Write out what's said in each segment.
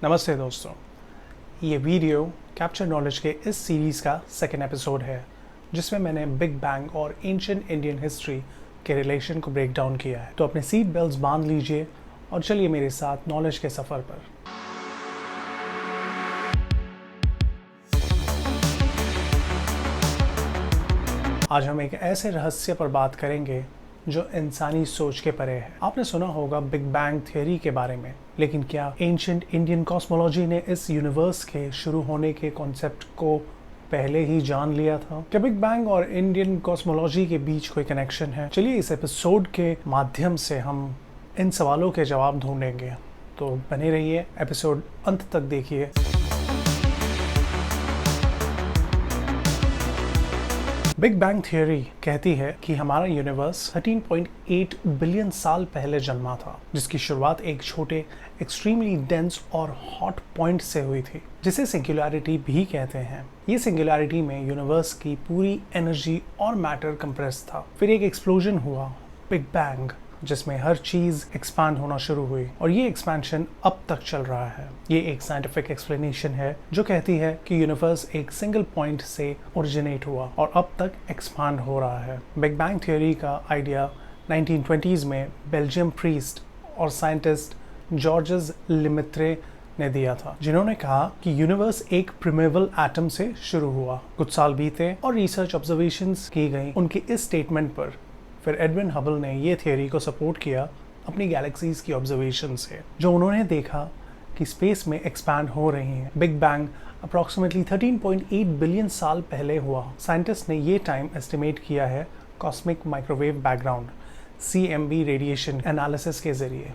नमस्ते दोस्तों, ये वीडियो कैप्चर नॉलेज के इस सीरीज़ का सेकेंड एपिसोड है जिसमें मैंने बिग बैंग और एंशिएंट इंडियन हिस्ट्री के रिलेशन को ब्रेक डाउन किया है। तो अपने सीट बेल्ट्स बांध लीजिए और चलिए मेरे साथ नॉलेज के सफ़र पर। आज हम एक ऐसे रहस्य पर बात करेंगे जो इंसानी सोच के परे है। आपने सुना होगा बिग बैंग थ्योरी के बारे में, लेकिन क्या एंशिएंट इंडियन कॉस्मोलॉजी ने इस यूनिवर्स के शुरू होने के कॉन्सेप्ट को पहले ही जान लिया था? क्या बिग बैंग और इंडियन कॉस्मोलॉजी के बीच कोई कनेक्शन है? चलिए इस एपिसोड के माध्यम से हम इन सवालों के जवाब ढूंढेंगे। तो बने रहिए, एपिसोड अंत तक देखिए। बिग बैंग थ्योरी कहती है कि हमारा यूनिवर्स 13.8 बिलियन साल पहले जन्मा था, जिसकी शुरुआत एक छोटे एक्सट्रीमली डेंस और हॉट पॉइंट से हुई थी, जिसे सिंगुलैरिटी भी कहते हैं। ये सिंगुलैरिटी में यूनिवर्स की पूरी एनर्जी और मैटर कंप्रेस था। फिर एक एक्सप्लोजन हुआ, बिग बैंग, जिसमें हर चीज़ एक्सपांड होना शुरू हुई और ये एक्सपेंशन अब तक चल रहा है। ये एक साइंटिफिक एक्सप्लेनेशन है जो कहती है कि यूनिवर्स एक सिंगल पॉइंट से ओरिजिनेट हुआ और अब तक एक्सपांड हो रहा है। बिग बैंग थ्योरी का आइडिया 1920s में बेल्जियम प्रीस्ट और साइंटिस्ट जॉर्जेस लेमेत्रे ने दिया था, जिन्होंने कहा कि यूनिवर्स एक प्रिमेवल एटम से शुरू हुआ। कुछ साल बीते और रिसर्च ऑब्जर्वेशंस की गई उनके इस स्टेटमेंट पर। फिर एडविन हबल ने ये थियोरी को सपोर्ट किया अपनी गैलेक्सीज की ऑब्जर्वेशन से, जो उन्होंने देखा कि स्पेस में एक्सपैंड हो रही हैं। बिग बैंग अप्रॉक्सीमेटली 13.8 बिलियन साल पहले हुआ। साइंटिस्ट ने ये टाइम एस्टिमेट किया है cosmic microwave background CMB radiation analysis के ज़रिए,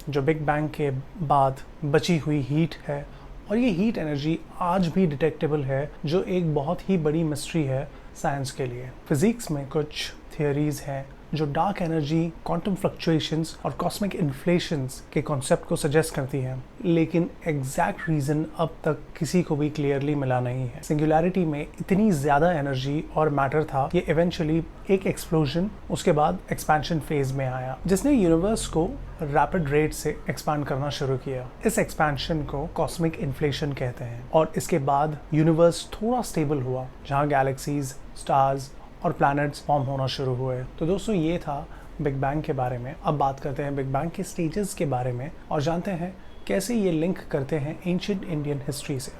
जो बिग बैंग के बाद बची हुई हीट है। और ये हीट एनर्जी आज भी डिटेक्टेबल है, जो एक बहुत ही बड़ी मिस्ट्री है साइंस के लिए। फिजिक्स में कुछ थियोरीज हैं जो डार्क एनर्जी, क्वांटम फ्लक्चुएशंस और कॉस्मिक इन्फ्लेशंस के कॉन्सेप्ट को सजेस्ट करती हैं, लेकिन एग्जैक्ट रीज़न अब तक किसी को भी क्लियरली मिला नहीं है। सिंगुलैरिटी में इतनी ज़्यादा एनर्जी और मैटर था कि इवेंचुअली एक एक्सप्लोजन, उसके बाद एक्सपेंशन फेज में आया, जिसने यूनिवर्स को रैपिड रेट से एक्सपांड करना शुरू किया। इस एक्सपेंशन को कॉस्मिक इन्फ्लेशन कहते हैं और इसके बाद यूनिवर्स थोड़ा स्टेबल हुआ, जहाँ गैलेक्सीज, स्टार्स और प्लैनेट्स फॉर्म होना शुरू हुए। तो दोस्तों, ये था बिग बैंग के बारे में। अब बात करते हैं बिग बैंग के स्टेजेस के बारे में और जानते हैं कैसे ये लिंक करते हैं एंशिएंट इंडियन हिस्ट्री से।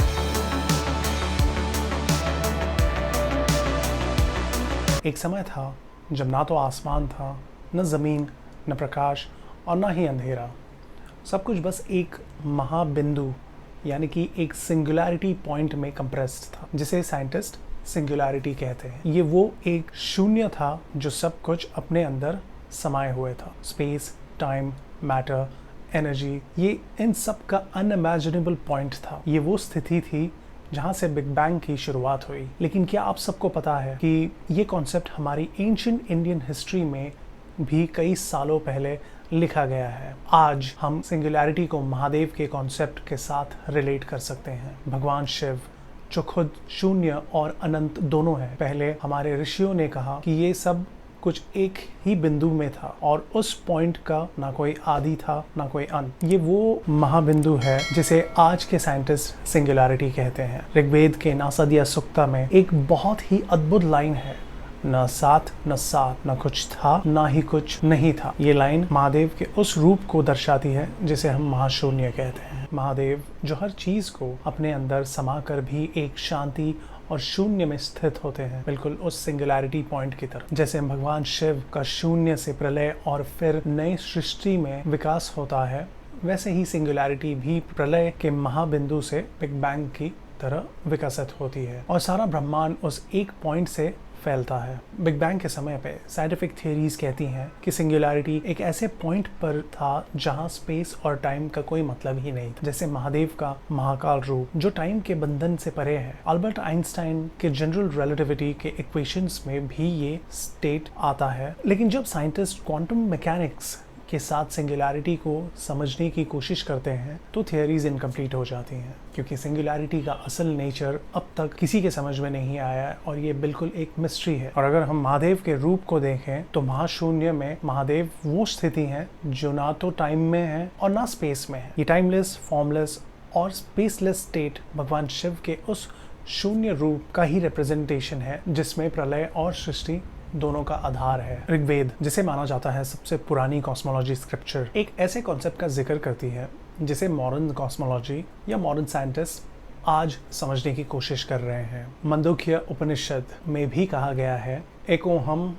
एक समय था जब ना तो आसमान था, न ज़मीन, न प्रकाश और न ही अंधेरा। सब कुछ बस एक महाबिंदु यानी कि एक सिंगुलैरिटी पॉइंट में कंप्रेस्ड था, जिसे साइंटिस्ट सिंगुलैरिटी कहते हैं। ये वो एक शून्य था जो सब कुछ अपने अंदर समाये हुए था। स्पेस, टाइम, मैटर, एनर्जी, ये इन सब का अनइमेजिनेबल पॉइंट था। ये वो स्थिति थी जहाँ से बिग बैंग की शुरुआत हुई। लेकिन क्या आप सबको पता है कि ये कॉन्सेप्ट हमारी एंशिएंट इंडियन हिस्ट्री में भी कई सालों पहले लिखा गया है। आज हम सिंगुलैरिटी को महादेव के कॉन्सेप्ट के साथ रिलेट कर सकते हैं। भगवान शिव, जो खुद शून्य और अनंत दोनों है, पहले हमारे ऋषियों ने कहा कि ये सब कुछ एक ही बिंदु में था और उस पॉइंट का ना कोई आदि था ना कोई अंत। ये वो महाबिंदु है जिसे आज के साइंटिस्ट सिंगुलैरिटी कहते हैं। ऋग्वेद के नासदिया सुक्ता में एक बहुत ही अद्भुत लाइन है, न साथ न साथ, न कुछ था न ही कुछ नहीं था। ये लाइन महादेव के उस रूप को दर्शाती है जिसे हम महाशून्य कहते हैं। महादेव जो हर चीज को अपने अंदर समाकर भी एक शांति और शून्य में स्थित होते हैं, बिल्कुल उस सिंगुलैरिटी पॉइंट की तरह। जैसे भगवान शिव का शून्य से प्रलय और फिर नई सृष्टि में विकास होता है, वैसे ही सिंगुलैरिटी भी प्रलय के महाबिंदु से बिग बैंग की तरह विकसित होती है और सारा ब्रह्मांड उस एक पॉइंट से फैलता है। बिग बैंग के समय पे साइंटिफिक थियरीज कहती हैं कि सिंगुलैरिटी एक ऐसे पॉइंट पर था जहां स्पेस और टाइम का कोई मतलब ही नहीं था। जैसे महादेव का महाकाल रूप जो टाइम के बंधन से परे है। अल्बर्ट आइंस्टाइन के जनरल रिलेटिविटी के इक्वेशंस में भी ये स्टेट आता है। लेकिन जब साइंटिस्ट क्वांटम मैकेनिक्स के साथ सिंगुलैरिटी को समझने की कोशिश करते हैं तो थियरीज इनकम्प्लीट हो जाती हैं, क्योंकि सिंगुलैरिटी का असल नेचर अब तक किसी के समझ में नहीं आया है और ये बिल्कुल एक मिस्ट्री है। और अगर हम महादेव के रूप को देखें तो महाशून्य में महादेव वो स्थिति है जो ना तो टाइम में है और ना स्पेस में है। ये टाइमलेस, फॉर्मलेस और स्पेसलेस स्टेट भगवान शिव के उस शून्य रूप का ही रिप्रेजेंटेशन है जिसमें प्रलय और सृष्टि दोनों का आधार है। ऋग्वेद, जिसे माना जाता है सबसे पुरानी कॉस्मोलॉजी स्क्रिप्चर, एक ऐसे कॉन्सेप्ट का जिक्र करती है जिसे मॉडर्न कॉस्मोलॉजी या मॉडर्न साइंटिस्ट आज समझने की कोशिश कर रहे हैं। मंदुक्य उपनिषद में भी कहा गया है, एकोहम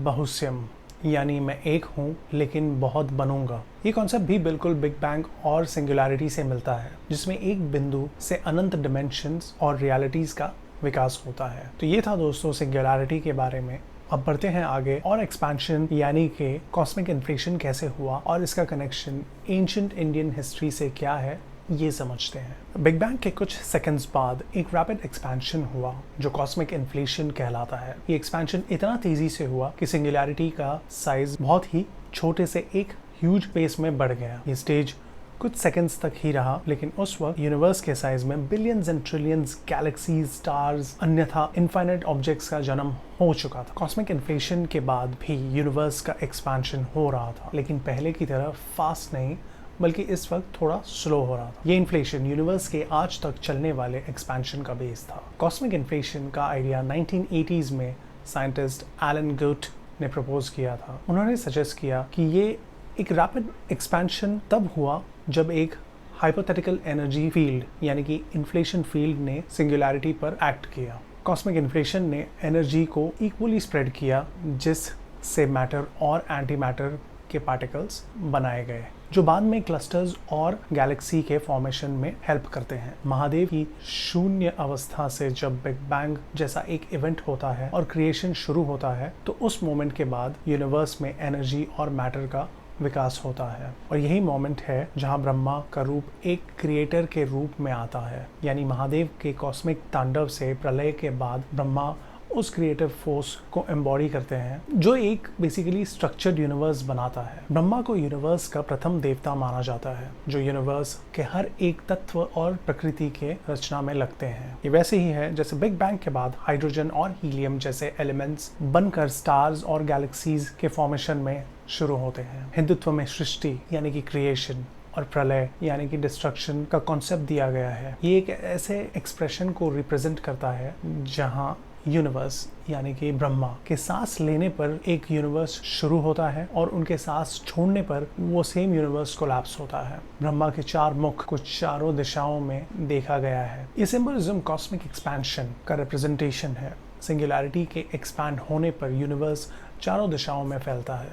बहुस्यम, यानी मैं एक हूँ लेकिन बहुत बनूंगा। ये कॉन्सेप्ट भी बिल्कुल बिग बैंग और सिंगुलैरिटी से मिलता है, जिसमें एक बिंदु से अनंत डिमेंशंस और रियलिटीज का विकास होता है। तो ये था दोस्तों सिंगुलैरिटी के बारे में। अब बढ़ते हैं आगे और एक्सपेंशन यानी कि कॉस्मिक इन्फ्लेशन कैसे हुआ और इसका कनेक्शन एंशिएंट इंडियन हिस्ट्री से क्या है ये समझते हैं। बिग बैंग के कुछ सेकंड्स बाद एक रैपिड एक्सपेंशन हुआ जो कॉस्मिक इन्फ्लेशन कहलाता है। ये एक्सपेंशन इतना तेजी से हुआ कि सिंगुलैरिटी का साइज बहुत ही छोटे से एक ह्यूज पेस में बढ़ गया। ये स्टेज कुछ सेकंड्स तक ही रहा, लेकिन उस वक्त यूनिवर्स के साइज में billions and trillions galaxies, stars, अन्यथा इनफाइनाइट ऑब्जेक्ट्स का जन्म हो चुका था। कॉस्मिक इन्फ्लेशन के बाद भी यूनिवर्स का एक्सपेंशन हो रहा था, लेकिन पहले की तरह फास्ट नहीं, बल्कि इस वक्त थोड़ा स्लो हो रहा था। ये इन्फ्लेशन यूनिवर्स के आज तक चलने वाले एक्सपेंशन का बेस था। कॉस्मिक इन्फ्लेशन का आइडिया 1980s में साइंटिस्ट एलन गुट ने प्रपोज किया था। उन्होंने सजेस्ट किया कि ये एक रैपिड एक्सपेंशन तब हुआ जब एक हाइपोथेटिकल एनर्जी फील्ड यानी कि इन्फ्लेशन फील्ड ने सिंगुलैरिटी पर एक्ट किया। कॉस्मिक इन्फ्लेशन ने एनर्जी को इक्वली स्प्रेड किया, जिससे मैटर और एंटी मैटर के पार्टिकल्स बनाए गए, जो बाद में क्लस्टर्स और गैलेक्सी के फॉर्मेशन में हेल्प करते हैं। महादेव की शून्य अवस्था से जब बिग बैंग जैसा एक इवेंट होता है और क्रिएशन शुरू होता है, तो उस मोमेंट के बाद यूनिवर्स में एनर्जी और मैटर का विकास होता है। और यही मोमेंट है जहां ब्रह्मा का रूप एक क्रिएटर के रूप में आता है, यानी महादेव के कॉस्मिक तांडव से प्रलय के बाद ब्रह्मा उस क्रिएटिव फोर्स को एम्बॉडी करते हैं जो एक बेसिकली स्ट्रक्चर्ड यूनिवर्स बनाता है। ब्रह्मा को यूनिवर्स का प्रथम देवता माना जाता है, जो यूनिवर्स के हर एक तत्व और प्रकृति के रचना में लगते हैं। ये वैसे ही है जैसे बिग बैंग के बाद हाइड्रोजन और हीलियम जैसे एलिमेंट्स बनकर स्टार्स और गैलेक्सीज के फॉर्मेशन में शुरू होते हैं। हिंदुत्व में सृष्टि यानी कि क्रिएशन और प्रलय यानी कि डिस्ट्रक्शन का कॉन्सेप्ट दिया गया है। ये एक ऐसे एक्सप्रेशन को रिप्रेजेंट करता है जहां यूनिवर्स यानी कि ब्रह्मा के सांस लेने पर एक यूनिवर्स शुरू होता है और उनके सांस छोड़ने पर वो सेम यूनिवर्स कोलैप्स होता है। ब्रह्मा के 4 मुख को चारों दिशाओं में देखा गया है। ये सिंबलिज्म कॉस्मिक एक्सपेंशन का रिप्रेजेंटेशन है। सिंगुलैरिटी के एक्सपैंड होने पर यूनिवर्स चारों दिशाओं में फैलता है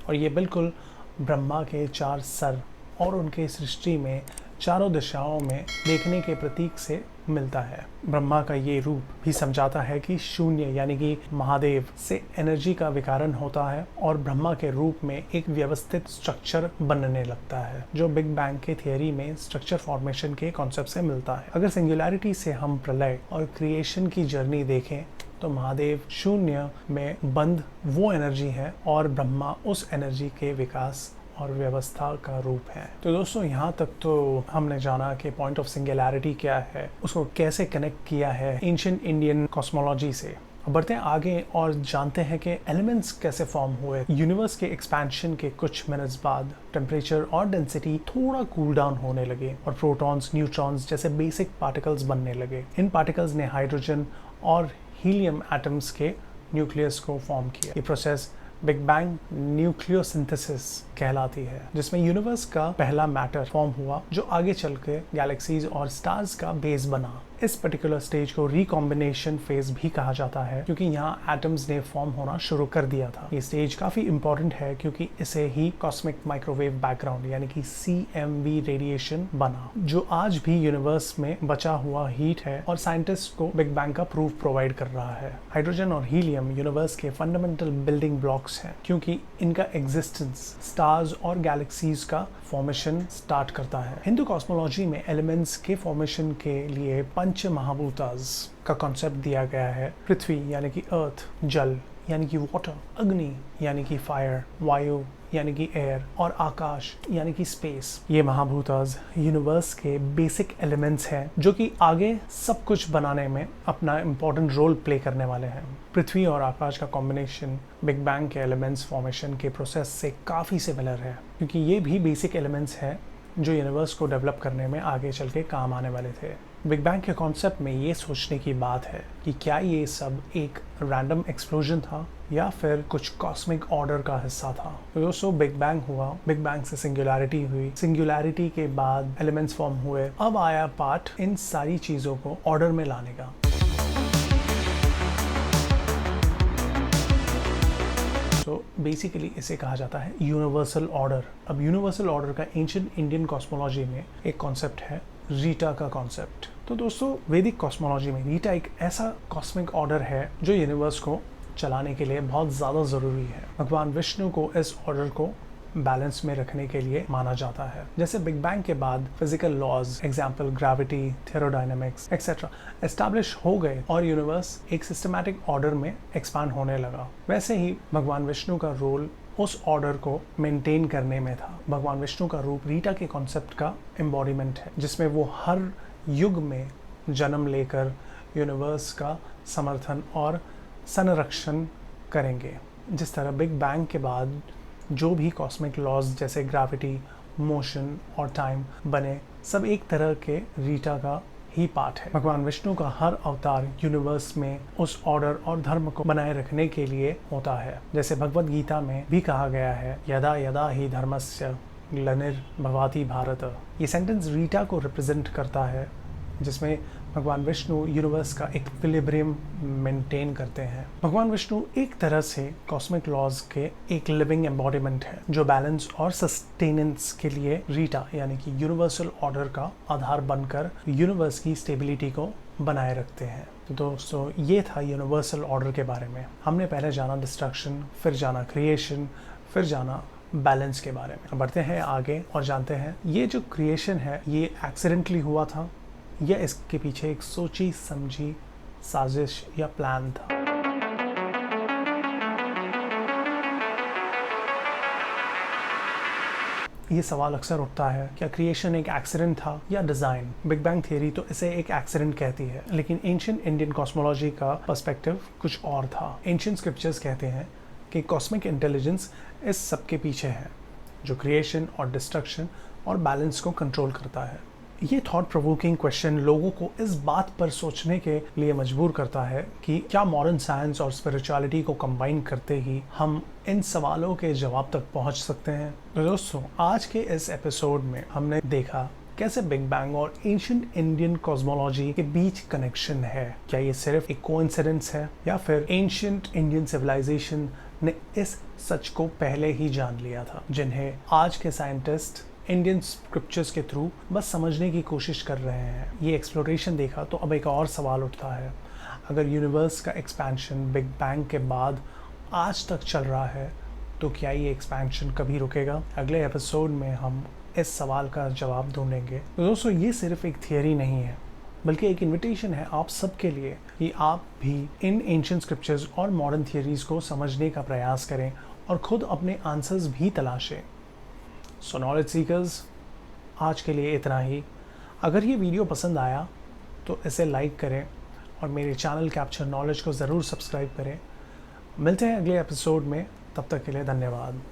और ये बिल्कुल ब्रह्मा के 4 सर और उनके सृष्टि में चारों दिशाओं में देखने के प्रतीक से मिलता है। ब्रह्मा का ये रूप भी समझाता है कि शून्य यानी कि महादेव से एनर्जी का विकारण होता है और ब्रह्मा के रूप में एक व्यवस्थित स्ट्रक्चर बनने लगता है, जो बिग बैंग के थियरी में स्ट्रक्चर फॉर्मेशन के कॉन्सेप्ट से मिलता है। अगर सिंगुलैरिटी से हम प्रलय और क्रिएशन की जर्नी देखें तो महादेव शून्य में बंद वो एनर्जी है और ब्रह्मा उस एनर्जी के विकास और व्यवस्था का रूप है। तो दोस्तों यहाँ तक तो हमने जाना कि पॉइंट ऑफ सिंगुलैरिटी क्या है, उसको कैसे कनेक्ट किया है एंशिएंट इंडियन कॉस्मोलॉजी से। अब बढ़ते हैं आगे और जानते हैं कि एलिमेंट्स कैसे फॉर्म हुए। यूनिवर्स के एक्सपेंशन के कुछ मिनट्स बाद टेम्परेचर और डेंसिटी थोड़ा कूल डाउन होने लगे और प्रोटॉन्स, न्यूट्रॉन्स जैसे बेसिक पार्टिकल्स बनने लगे। इन पार्टिकल्स ने हाइड्रोजन और हीलियम एटम्स के न्यूक्लियस को फॉर्म किया। ये प्रोसेस बिग बैंग न्यूक्लियोसिंथेसिस कहलाती है, जिसमें यूनिवर्स का पहला मैटर फॉर्म हुआ जो आगे चल के गैलेक्सीज और स्टार्स का बेस बना। इस पर्टिकुलर स्टेज को रिकॉम्बिनेशन फेज भी कहा जाता है, क्योंकि यहाँ एटम्स ने फॉर्म होना शुरू कर दिया था। ये स्टेज काफी इंपॉर्टेंट है क्योंकि इसे ही कॉस्मिक माइक्रोवेव बैकग्राउंड यानी कि CMB रेडिएशन बना, जो आज भी यूनिवर्स में बचा हुआ हीट है और साइंटिस्ट को बिग बैंग का प्रूफ प्रोवाइड कर रहा है। हाइड्रोजन और हीलियम यूनिवर्स के फंडामेंटल बिल्डिंग ब्लॉक्स हैं, क्योंकि इनका एग्जिस्टेंस स्टार्स और गैलेक्सीज का फॉर्मेशन स्टार्ट करता है। हिंदू कॉस्मोलॉजी में एलिमेंट्स के फॉर्मेशन के लिए पंच महाभूतास का कॉन्सेप्ट दिया गया है। पृथ्वी यानी कि अर्थ, जल यानी कि वाटर, अग्नि यानी कि फायर, वायु यानी कि एयर और आकाश यानी कि स्पेस। ये महाभूतास यूनिवर्स के बेसिक एलिमेंट्स हैं जो कि आगे सब कुछ बनाने में अपना इम्पोर्टेंट रोल प्ले करने वाले हैं। पृथ्वी और आकाश का कॉम्बिनेशन बिग बैंग के एलिमेंट्स फॉर्मेशन के प्रोसेस से काफ़ी सिमिलर है, क्योंकि ये भी बेसिक एलिमेंट्स हैं जो यूनिवर्स को डेवलप करने में आगे चल के काम आने वाले थे। बिग बैंग के कॉन्सेप्ट में ये सोचने की बात है कि क्या ये सब एक रैंडम एक्सप्लोजन था या फिर कुछ कॉस्मिक ऑर्डर का हिस्सा था। तो दोस्तों बिग बैंग हुआ, बिग बैंग से सिंगुलैरिटी हुई, सिंगुलैरिटी के बाद एलिमेंट्स फॉर्म हुए। अब आया पार्ट इन सारी चीज़ों को ऑर्डर में लाने का। तो बेसिकली इसे कहा जाता है यूनिवर्सल ऑर्डर। अब यूनिवर्सल ऑर्डर का एंशिएंट इंडियन कॉस्मोलॉजी में एक कॉन्सेप्ट है रीटा का कॉन्सेप्ट। तो दोस्तों वैदिक कॉस्मोलॉजी में रीटा एक ऐसा कॉस्मिक ऑर्डर है जो यूनिवर्स को चलाने के लिए बहुत ज़्यादा ज़रूरी है। भगवान विष्णु को इस ऑर्डर को बैलेंस में रखने के लिए माना जाता है। जैसे बिग बैंग के बाद physical laws, example gravity, thermodynamics etcetera establish हो गए और यूनिवर्स एक सिस्टमैटिक ऑर्डर में एक्सपांड होने लगा, वैसे ही भगवान विष्णु का रोल उस ऑर्डर को मेंटेन करने में था। भगवान विष्णु का रूप रीटा के कॉन्सेप्ट का एम्बॉडीमेंट है, जिसमें वो हर युग में जन्म लेकर यूनिवर्स का समर्थन और संरक्षण करेंगे। जिस तरह बिग बैंग के बाद जो भी कॉस्मिक लॉज जैसे ग्रेविटी, मोशन और टाइम बने, सब एक तरह के रीटा का ही पार्ट है। भगवान विष्णु का हर अवतार यूनिवर्स में उस ऑर्डर और धर्म को बनाए रखने के लिए होता है। जैसे भगवद गीता में भी कहा गया है, यदा यदा ही धर्मस्य ग्लानिर्भवति भारत। ये सेंटेंस रीटा को रिप्रेजेंट करता है, जिसमें भगवान विष्णु यूनिवर्स का एक इक्विलिब्रियम मेंटेन करते हैं। भगवान विष्णु एक तरह से कॉस्मिक लॉज के एक लिविंग एम्बॉडीमेंट है, जो बैलेंस और सस्टेनेंस के लिए रीटा यानी कि यूनिवर्सल ऑर्डर का आधार बनकर यूनिवर्स की स्टेबिलिटी को बनाए रखते हैं। तो दोस्तों ये था यूनिवर्सल ऑर्डर के बारे में। हमने पहले जाना डिस्ट्रक्शन, फिर जाना क्रिएशन, फिर जाना बैलेंस के बारे में। बढ़ते हैं आगे और जानते हैं ये जो क्रिएशन है ये एक्सीडेंटली हुआ था या इसके पीछे एक सोची समझी साजिश या प्लान था। ये सवाल अक्सर उठता है, क्या क्रिएशन एक एक्सीडेंट था या डिजाइन? बिग बैंग थियरी तो इसे एक एक्सीडेंट कहती है, लेकिन एंशिएंट इंडियन कॉस्मोलॉजी का पर्सपेक्टिव कुछ और था। एंशिएंट स्क्रिप्चर्स कहते हैं कि कॉस्मिक इंटेलिजेंस इस सब के पीछे है, जो क्रिएशन और डिस्ट्रक्शन और बैलेंस को कंट्रोल करता है। ये थॉट प्रोवोकिंग क्वेश्चन लोगों को इस बात पर सोचने के लिए मजबूर करता है कि क्या मॉडर्न साइंस और स्पिरिचुअलिटी को कंबाइन करते ही हम इन सवालों के जवाब तक पहुंच सकते हैं। तो दोस्तों आज के इस एपिसोड में हमने देखा कैसे बिग बैंग और एंशिएंट इंडियन कॉस्मोलॉजी के बीच कनेक्शन है। क्या ये सिर्फ एक कोइंसिडेंस है या फिर एंशिएंट इंडियन सिविलाइजेशन ने इस सच को पहले ही जान लिया था, जिन्हें आज के साइंटिस्ट इंडियन स्क्रिप्चर्स के थ्रू बस समझने की कोशिश कर रहे हैं। ये एक्सप्लोरेशन देखा तो अब एक और सवाल उठता है, अगर यूनिवर्स का एक्सपेंशन बिग बैंग के बाद आज तक चल रहा है तो क्या ये एक्सपेंशन कभी रुकेगा? अगले एपिसोड में हम इस सवाल का जवाब ढूंढेंगे। तो दोस्तों ये सिर्फ एक थियरी नहीं है, बल्कि एक इन्विटेशन है आप सबके लिए कि आप भी इन एंशिएंट स्क्रिप्चर्स और मॉडर्न थियरीज को समझने का प्रयास करें और खुद अपने आंसर्स भी तलाशें। सो नॉलेज सीकर्स, आज के लिए इतना ही। अगर ये वीडियो पसंद आया तो इसे लाइक करें और मेरे चैनल कैप्चर नॉलेज को ज़रूर सब्सक्राइब करें। मिलते हैं अगले एपिसोड में, तब तक के लिए धन्यवाद।